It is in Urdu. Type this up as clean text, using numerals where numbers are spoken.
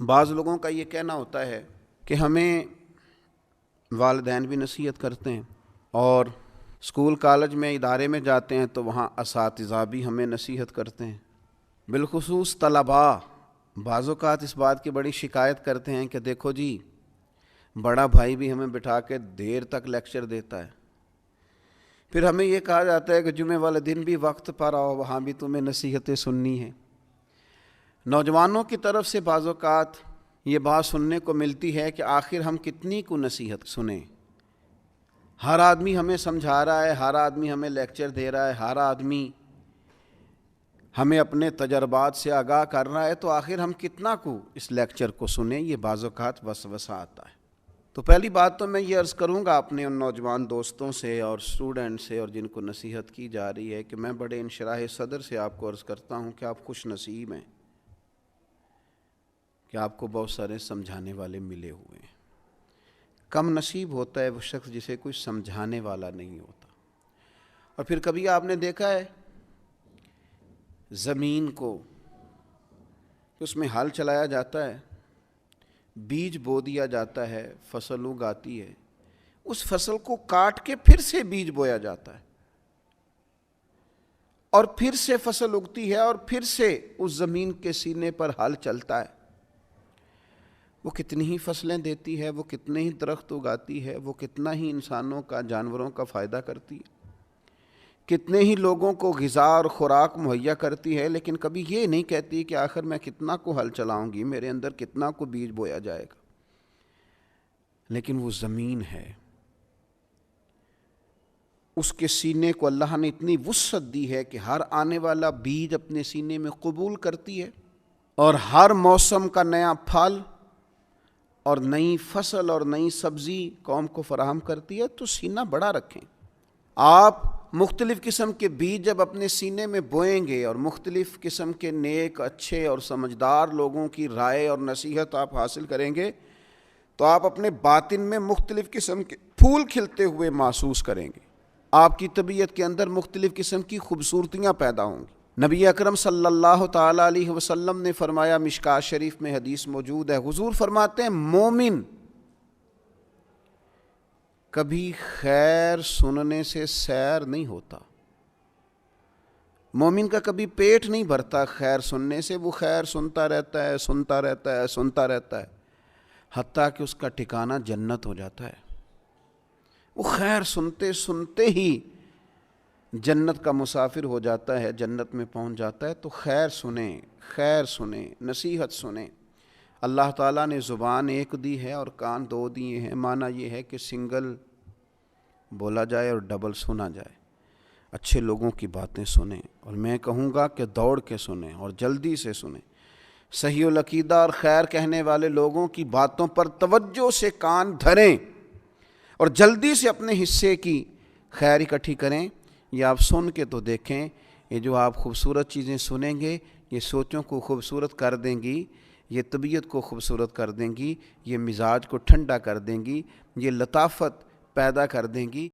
بعض لوگوں کا یہ کہنا ہوتا ہے کہ ہمیں والدین بھی نصیحت کرتے ہیں اور اسکول کالج میں ادارے میں جاتے ہیں تو وہاں اساتذہ بھی ہمیں نصیحت کرتے ہیں، بالخصوص طلباء بعض اوقات اس بات کی بڑی شکایت کرتے ہیں کہ دیکھو جی بڑا بھائی بھی ہمیں بٹھا کے دیر تک لیکچر دیتا ہے، پھر ہمیں یہ کہا جاتا ہے کہ جمعے والے دن بھی وقت پر آؤ، وہاں بھی تمہیں نصیحتیں سننی ہیں۔ نوجوانوں کی طرف سے بعض اوقات یہ بات سننے کو ملتی ہے کہ آخر ہم کتنی کو نصیحت سنیں، ہر آدمی ہمیں سمجھا رہا ہے، ہر آدمی ہمیں لیکچر دے رہا ہے، ہر آدمی ہمیں اپنے تجربات سے آگاہ کر رہا ہے، تو آخر ہم کتنا کو اس لیکچر کو سنیں، یہ بعض اوقات وسوسہ آتا ہے۔ تو پہلی بات تو میں یہ عرض کروں گا اپنے ان نوجوان دوستوں سے اور اسٹوڈنٹ سے اور جن کو نصیحت کی جا رہی ہے کہ میں بڑے انشراح صدر سے آپ کو عرض کرتا ہوں کہ آپ خوش نصیب ہیں کہ آپ کو بہت سارے سمجھانے والے ملے ہوئے ہیں۔ کم نصیب ہوتا ہے وہ شخص جسے کوئی سمجھانے والا نہیں ہوتا۔ اور پھر کبھی آپ نے دیکھا ہے زمین کو کہ اس میں ہل چلایا جاتا ہے، بیج بو دیا جاتا ہے، فصل اگاتی ہے، اس فصل کو کاٹ کے پھر سے بیج بویا جاتا ہے اور پھر سے فصل اگتی ہے اور پھر سے اس زمین کے سینے پر ہل چلتا ہے۔ وہ کتنی ہی فصلیں دیتی ہے، وہ کتنے ہی درخت اگاتی ہے، وہ کتنا ہی انسانوں کا جانوروں کا فائدہ کرتی ہے، کتنے ہی لوگوں کو غذا اور خوراک مہیا کرتی ہے، لیکن کبھی یہ نہیں کہتی کہ آخر میں کتنا کو ہل چلاؤں گی، میرے اندر کتنا کو بیج بویا جائے گا۔ لیکن وہ زمین ہے، اس کے سینے کو اللہ نے اتنی وسعت دی ہے کہ ہر آنے والا بیج اپنے سینے میں قبول کرتی ہے اور ہر موسم کا نیا پھل اور نئی فصل اور نئی سبزی قوم کو فراہم کرتی ہے۔ تو سینہ بڑا رکھیں۔ آپ مختلف قسم کے بیج جب اپنے سینے میں بوئیں گے اور مختلف قسم کے نیک، اچھے اور سمجھدار لوگوں کی رائے اور نصیحت آپ حاصل کریں گے تو آپ اپنے باطن میں مختلف قسم کے پھول کھلتے ہوئے محسوس کریں گے، آپ کی طبیعت کے اندر مختلف قسم کی خوبصورتیاں پیدا ہوں گی۔ نبی اکرم صلی اللہ تعالیٰ علیہ وسلم نے فرمایا، مشکوٰۃ شریف میں حدیث موجود ہے، حضور فرماتے ہیں مومن کبھی خیر سننے سے سیر نہیں ہوتا، مومن کا کبھی پیٹ نہیں بھرتا خیر سننے سے، وہ خیر سنتا رہتا ہے، سنتا رہتا ہے، سنتا رہتا ہے، حتیٰ کہ اس کا ٹھکانہ جنت ہو جاتا ہے۔ وہ خیر سنتے سنتے ہی جنت کا مسافر ہو جاتا ہے، جنت میں پہنچ جاتا ہے۔ تو خیر سنیں، خیر سنیں، نصیحت سنیں۔ اللہ تعالیٰ نے زبان ایک دی ہے اور کان دو دیے ہیں، معنی یہ ہے کہ سنگل بولا جائے اور ڈبل سنا جائے۔ اچھے لوگوں کی باتیں سنیں، اور میں کہوں گا کہ دوڑ کے سنیں اور جلدی سے سنیں۔ صحیح العقیدہ اور خیر کہنے والے لوگوں کی باتوں پر توجہ سے کان دھریں اور جلدی سے اپنے حصے کی خیر اکٹھی کریں۔ یہ آپ سن کے تو دیکھیں، یہ جو آپ خوبصورت چیزیں سنیں گے یہ سوچوں کو خوبصورت کر دیں گی، یہ طبیعت کو خوبصورت کر دیں گی، یہ مزاج کو ٹھنڈا کر دیں گی، یہ لطافت پیدا کر دیں گی۔